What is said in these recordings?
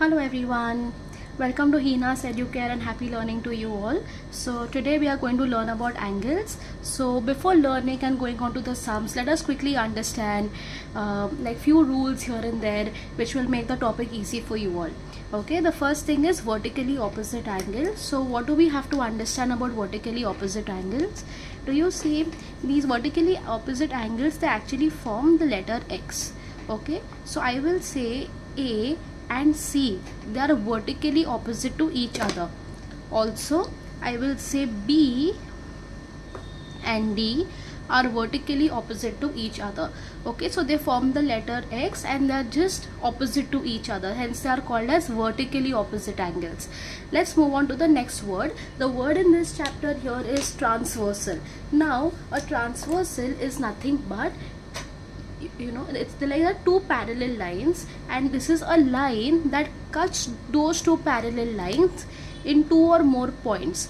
Hello everyone, welcome to Heena's Educare and happy learning to you all. So today we are going to learn about angles. So before learning and going on to the sums, let us quickly understand like few rules here and there which will make the topic easy for you all. Okay, the first thing is vertically opposite angle. So what do we have to understand about vertically opposite angles? Do you see these vertically opposite angles? They actually form the letter X. Okay, so I will say A and C, they are vertically opposite to each other. Also I will say B and D are vertically opposite to each other. Okay, so they form the letter X and they are just opposite to each other, hence they are called as vertically opposite angles. Let's move on to the next word. The word in this chapter here is transversal. Now a transversal is nothing but, you know, it's like two parallel lines, and this is a line that cuts those two parallel lines in two or more points.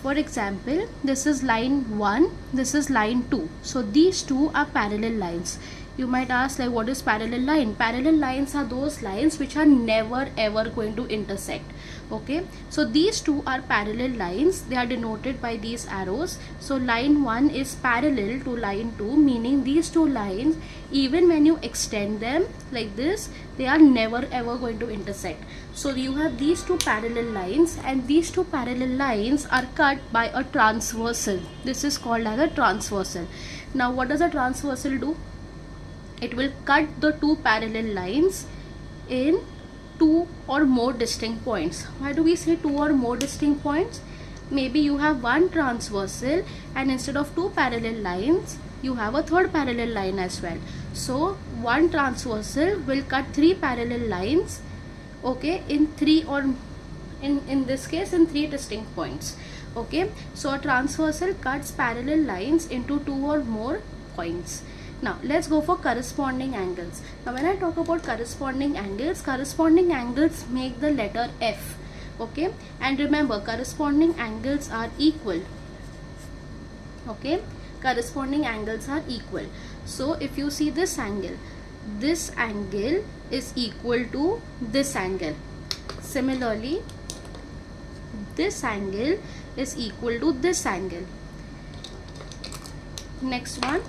For example, this is line 1, this is line 2, so these two are parallel lines. You might ask, like, what is parallel line? Parallel lines are those lines which are never ever going to intersect. Okay, so these two are parallel lines, they are denoted by these arrows. So line 1 is parallel to line 2, meaning these two lines, even when you extend them like this, they are never ever going to intersect. So you have these two parallel lines, and these two parallel lines are cut by a transversal. This is called as a transversal. Now what does a transversal do? It will cut the two parallel lines in two or more distinct points. Why do we say two or more distinct points? Maybe you have one transversal and instead of two parallel lines you have a third parallel line as well. So one transversal will cut three parallel lines, okay, in three or in this case in three distinct points. Okay, so a transversal cuts parallel lines into two or more points. Now let's go for corresponding angles. Now when I talk about corresponding angles make the letter F. Okay, and remember, corresponding angles are equal. Okay, corresponding angles are equal. So if you see this angle is equal to this angle. Similarly, this angle is equal to this angle. Next one,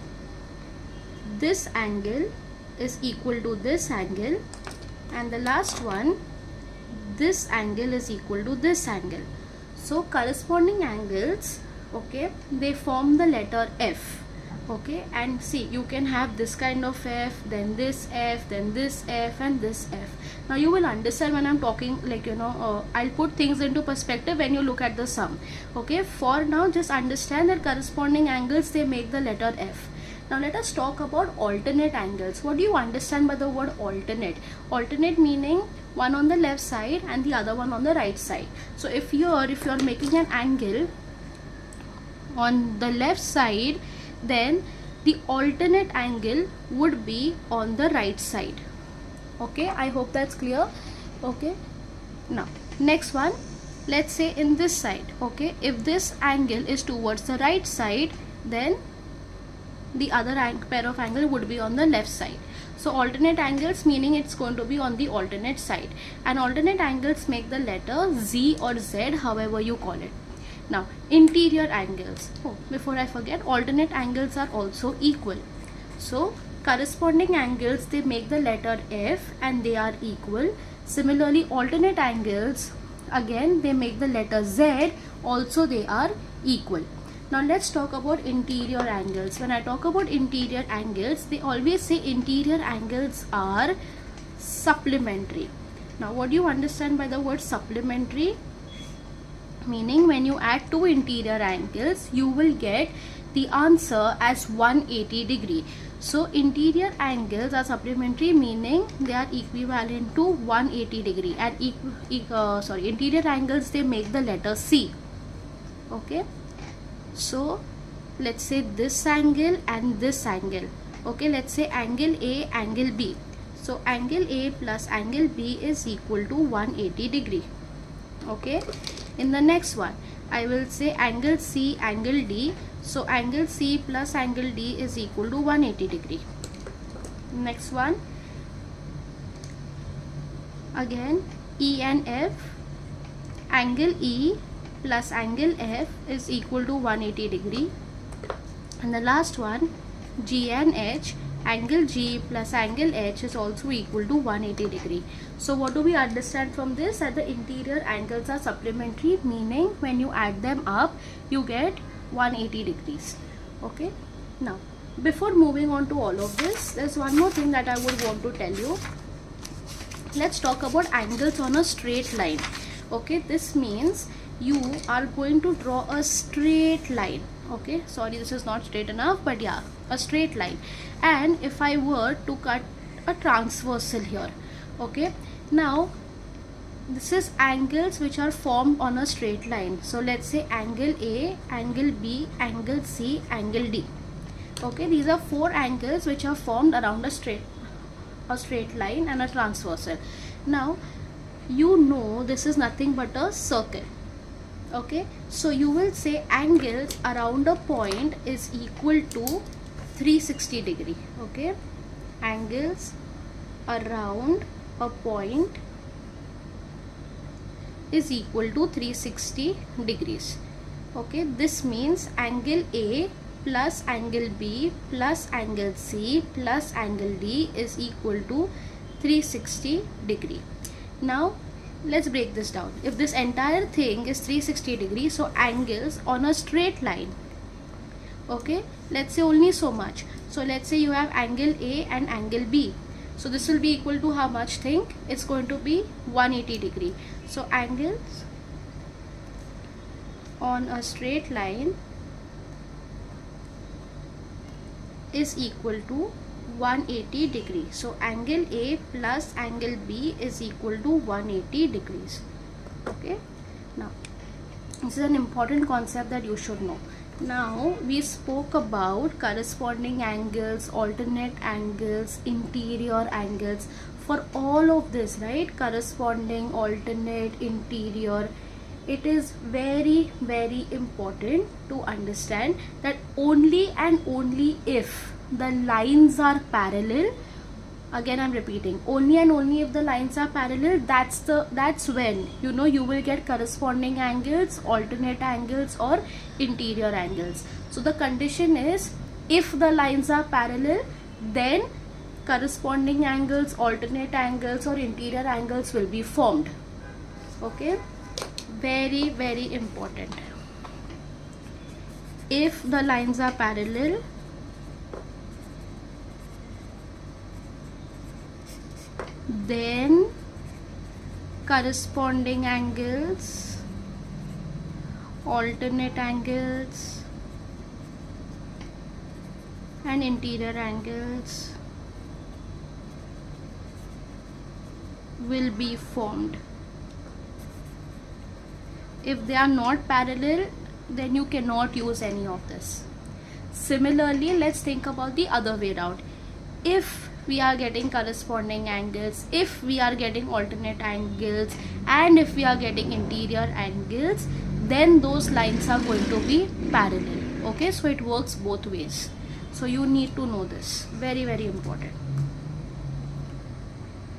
this angle is equal to this angle, and the last one, this angle is equal to this angle. So corresponding angles, okay, they form the letter F. Okay, and see, you can have this kind of F, then this F, then this F, and this F. Now you will understand when I'm talking, like, you know, I'll put things into perspective when you look at the sum. Okay, for now just understand that corresponding angles, they make the letter F. Now let us talk about alternate angles. What do you understand by the word alternate? Alternate meaning one on the left side and the other one on the right side. So if you're making an angle on the left side, then the alternate angle would be on the right side. Okay, I hope that's clear. Okay, now next one, let's say in this side. Okay, if this angle is towards the right side, then the other pair of angle would be on the left side. So alternate angles meaning it's going to be on the alternate side, and alternate angles make the letter Z or Z, however you call it. Now interior angles. Oh, before I forget, alternate angles are also equal. So corresponding angles, they make the letter F and they are equal. Similarly, alternate angles, again, they make the letter Z, also they are equal. Now let's talk about interior angles. When I talk about interior angles, they always say interior angles are supplementary. Now what do you understand by the word supplementary? Meaning when you add two interior angles, you will get the answer as 180 degree. So interior angles are supplementary, meaning they are equivalent to 180 degree, and interior angles, they make the letter C. Okay, so let's say this angle and this angle. Okay, let's say angle A, angle B. So angle A plus angle B is equal to 180 degree. Okay, in the next one, I will say angle C, angle D. So angle C plus angle D is equal to 180 degree. Next one, again E and F, angle E plus angle F is equal to 180 degree. And the last one, G and H, angle G plus angle H is also equal to 180 degree. So what do we understand from this? That the interior angles are supplementary, meaning when you add them up you get 180 degrees. Okay, now before moving on to all of this, there's one more thing that I would want to tell you. Let's talk about angles on a straight line. Okay, this means you are going to draw a straight line. Okay, sorry, this is not straight enough, but yeah, a straight line. And if I were to cut a transversal here, okay, now this is angles which are formed on a straight line. So let's say angle A, angle B, angle C, angle D. Okay, these are four angles which are formed around a straight line and a transversal. Now you know this is nothing but a circle. Okay, so you will say angles around a point is equal to 360 degree. Okay, angles around a point is equal to 360 degrees. Okay, this means angle A plus angle B plus angle C plus angle D is equal to 360 degree. Now let's break this down. If this entire thing is 360 degrees, so angles on a straight line, okay, let's say only so much. So let's say you have angle A and angle B. So this will be equal to how much? Think, it's going to be 180 degree. So angles on a straight line is equal to 180 degrees. So angle A plus angle B is equal to 180 degrees. Okay, now this is an important concept that you should know. Now we spoke about corresponding angles, alternate angles, interior angles. For all of this, right, corresponding, alternate, interior, it is very important to understand that only and only if the lines are parallel, again I'm repeating, only and only if the lines are parallel, that's when you will get corresponding angles, alternate angles or interior angles. So the condition is, if the lines are parallel, then corresponding angles, alternate angles or interior angles will be formed. Okay, very important. If the lines are parallel, then corresponding angles, alternate angles and interior angles will be formed. If they are not parallel, then you cannot use any of this. Similarly, let's think about the other way around. If we are getting corresponding angles, if we are getting alternate angles and if we are getting interior angles, then those lines are going to be parallel. Okay, so it works both ways. So you need to know this, very important.